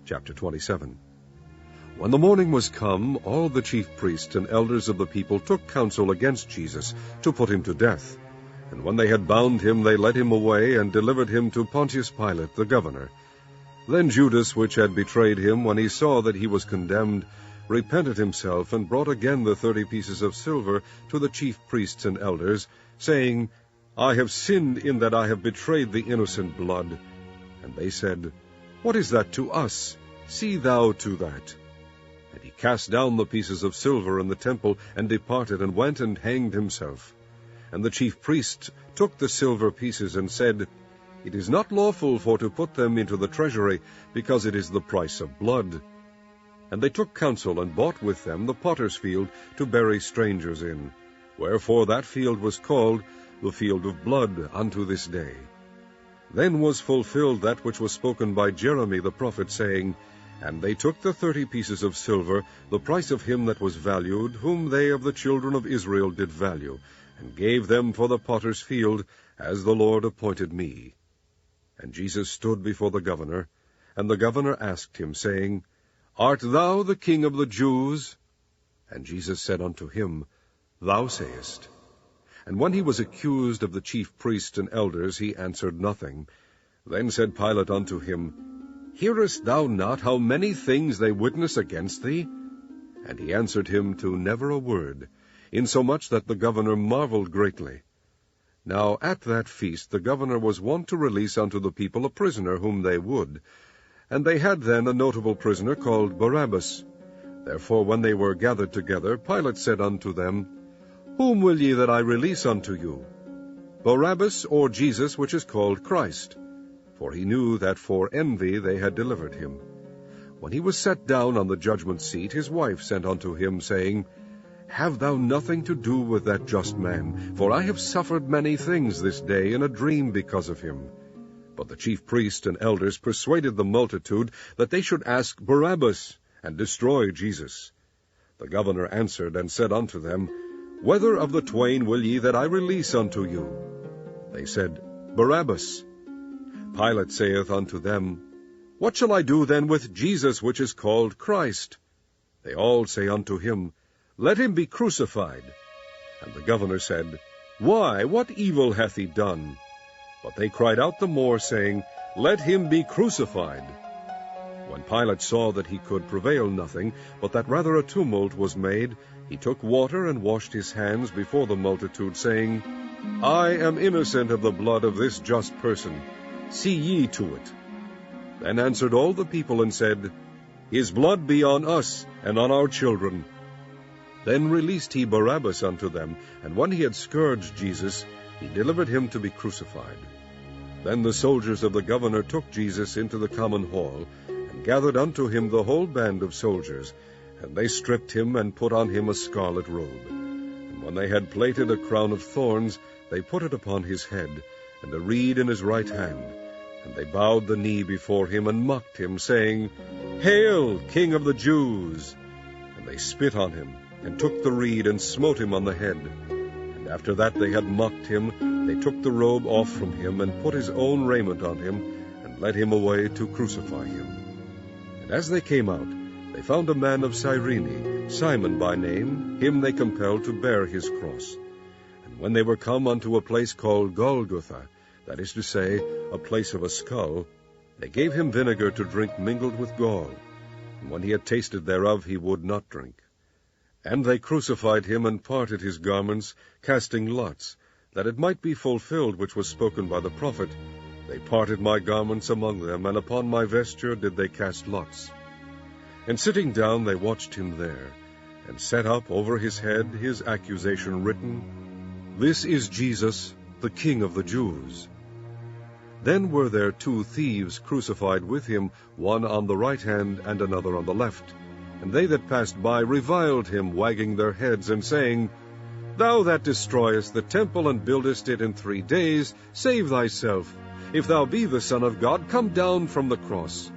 Chapter 27. When the morning was come, all the chief priests and elders of the people took counsel against Jesus, to put him to death. And when they had bound him, they led him away, and delivered him to Pontius Pilate the governor. Then Judas, which had betrayed him, when he saw that he was condemned, repented himself, and brought again the 30 pieces of silver to the chief priests and elders, saying, I have sinned in that I have betrayed the innocent blood. And they said, What is that to us? See thou to that. And he cast down the pieces of silver in the temple, and departed, and went and hanged himself. And the chief priests took the silver pieces, and said, It is not lawful for to put them into the treasury, because it is the price of blood. And they took counsel, and bought with them the potter's field, to bury strangers in. Wherefore that field was called the field of blood unto this day. Then was fulfilled that which was spoken by Jeremy the prophet, saying, And they took the 30 pieces of silver, the price of him that was valued, whom they of the children of Israel did value, and gave them for the potter's field, as the Lord appointed me. And Jesus stood before the governor, and the governor asked him, saying, Art thou the King of the Jews? And Jesus said unto him, Thou sayest. And when he was accused of the chief priests and elders, he answered nothing. Then said Pilate unto him, Hearest thou not how many things they witness against thee? And he answered him to never a word, insomuch that the governor marveled greatly. Now at that feast the governor was wont to release unto the people a prisoner whom they would. And they had then a notable prisoner called Barabbas. Therefore when they were gathered together, Pilate said unto them, Whom will ye that I release unto you? Barabbas, or Jesus, which is called Christ? For he knew that for envy they had delivered him. When he was set down on the judgment seat, his wife sent unto him, saying, Have thou nothing to do with that just man, for I have suffered many things this day in a dream because of him. But the chief priests and elders persuaded the multitude that they should ask Barabbas, and destroy Jesus. The governor answered and said unto them, Whether of the twain will ye that I release unto you? They said, Barabbas. Pilate saith unto them, What shall I do then with Jesus, which is called Christ? They all say unto him, Let him be crucified. And the governor said, Why, what evil hath he done? But they cried out the more, saying, Let him be crucified. When Pilate saw that he could prevail nothing, but that rather a tumult was made, he took water and washed his hands before the multitude, saying, I am innocent of the blood of this just person. See ye to it. Then answered all the people, and said, His blood be on us, and on our children. Then released he Barabbas unto them, and when he had scourged Jesus, he delivered him to be crucified. Then the soldiers of the governor took Jesus into the common hall, and gathered unto him the whole band of soldiers, and they stripped him, and put on him a scarlet robe. And when they had plaited a crown of thorns, they put it upon his head, and a reed in his right hand. And they bowed the knee before him, and mocked him, saying, Hail, King of the Jews! And they spit on him, and took the reed, and smote him on the head. And after that they had mocked him, they took the robe off from him, and put his own raiment on him, and led him away to crucify him. And as they came out, they found a man of Cyrene, Simon by name, him they compelled to bear his cross. And when they were come unto a place called Golgotha, that is to say, a place of a skull, they gave him vinegar to drink mingled with gall. And when he had tasted thereof, he would not drink. And they crucified him, and parted his garments, casting lots, that it might be fulfilled which was spoken by the prophet, They parted my garments among them, and upon my vesture did they cast lots. And sitting down they watched him there, and set up over his head his accusation written, This is Jesus, the King of the Jews. Then were there 2 thieves crucified with him, one on the right hand, and another on the left. And they that passed by reviled him, wagging their heads, and saying, Thou that destroyest the temple, and buildest it in 3 days, save thyself. If thou be the Son of God, come down from the cross.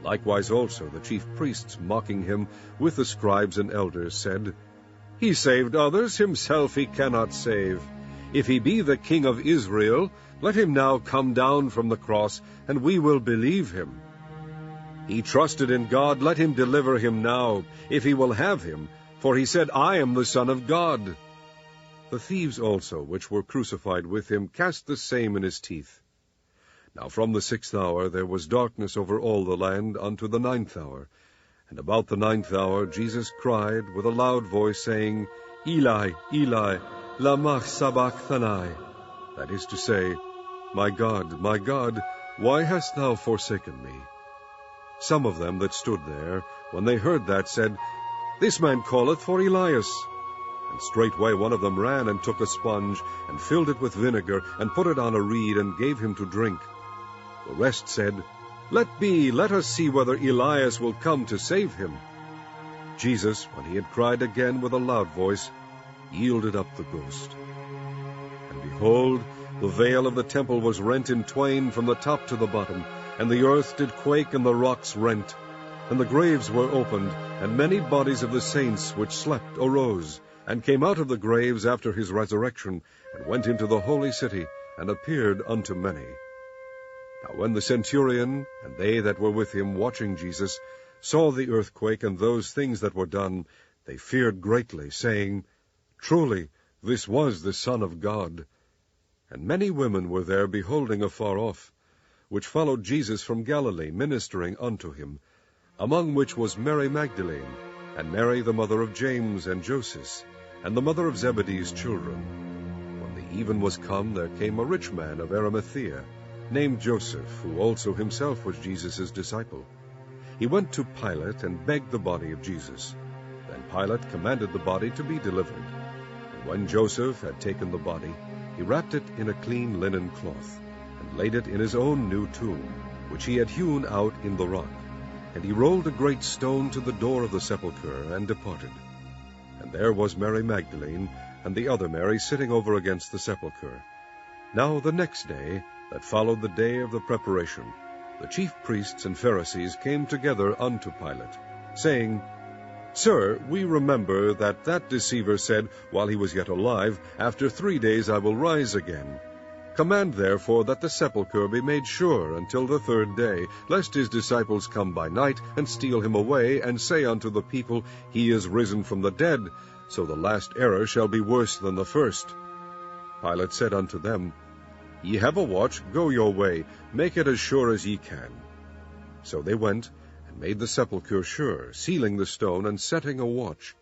Likewise also the chief priests, mocking him, with the scribes and elders, said, He saved others, himself he cannot save. If he be the King of Israel, let him now come down from the cross, and we will believe him. He trusted in God. Let him deliver him now, if he will have him, for he said, I am the Son of God. The thieves also, which were crucified with him, cast the same in his teeth. Now from the 6th hour there was darkness over all the land unto the 9th hour. And about the 9th hour Jesus cried with a loud voice, saying, Eli, Eli, lama sabachthani? That is to say, my God, why hast thou forsaken me? Some of them that stood there, when they heard that, said, This man calleth for Elias. And straightway one of them ran and took a sponge, and filled it with vinegar, and put it on a reed, and gave him to drink. The rest said, Let be, let us see whether Elias will come to save him. Jesus, when he had cried again with a loud voice, yielded up the ghost. And behold, the veil of the temple was rent in twain from the top to the bottom, and the earth did quake, and the rocks rent. And the graves were opened, and many bodies of the saints which slept arose, and came out of the graves after his resurrection, and went into the holy city, and appeared unto many. Now when the centurion, and they that were with him watching Jesus, saw the earthquake and those things that were done, they feared greatly, saying, Truly, this was the Son of God. And many women were there beholding afar off, which followed Jesus from Galilee, ministering unto him, among which was Mary Magdalene, and Mary the mother of James and Joses, and the mother of Zebedee's children. When the even was come, there came a rich man of Arimathea, named Joseph, who also himself was Jesus' disciple. He went to Pilate, and begged the body of Jesus. Then Pilate commanded the body to be delivered. And when Joseph had taken the body, he wrapped it in a clean linen cloth, and laid it in his own new tomb, which he had hewn out in the rock. And he rolled a great stone to the door of the sepulchre, and departed. And there was Mary Magdalene, and the other Mary, sitting over against the sepulchre. Now the next day, that followed the day of the preparation, the chief priests and Pharisees came together unto Pilate, saying, Sir, we remember that deceiver said, while he was yet alive, After 3 days I will rise again. Command therefore that the sepulchre be made sure until the 3rd day, lest his disciples come by night, and steal him away, and say unto the people, He is risen from the dead, so the last error shall be worse than the first. Pilate said unto them, Ye have a watch, go your way, make it as sure as ye can. So they went, and made the sepulchre sure, sealing the stone, and setting a watch.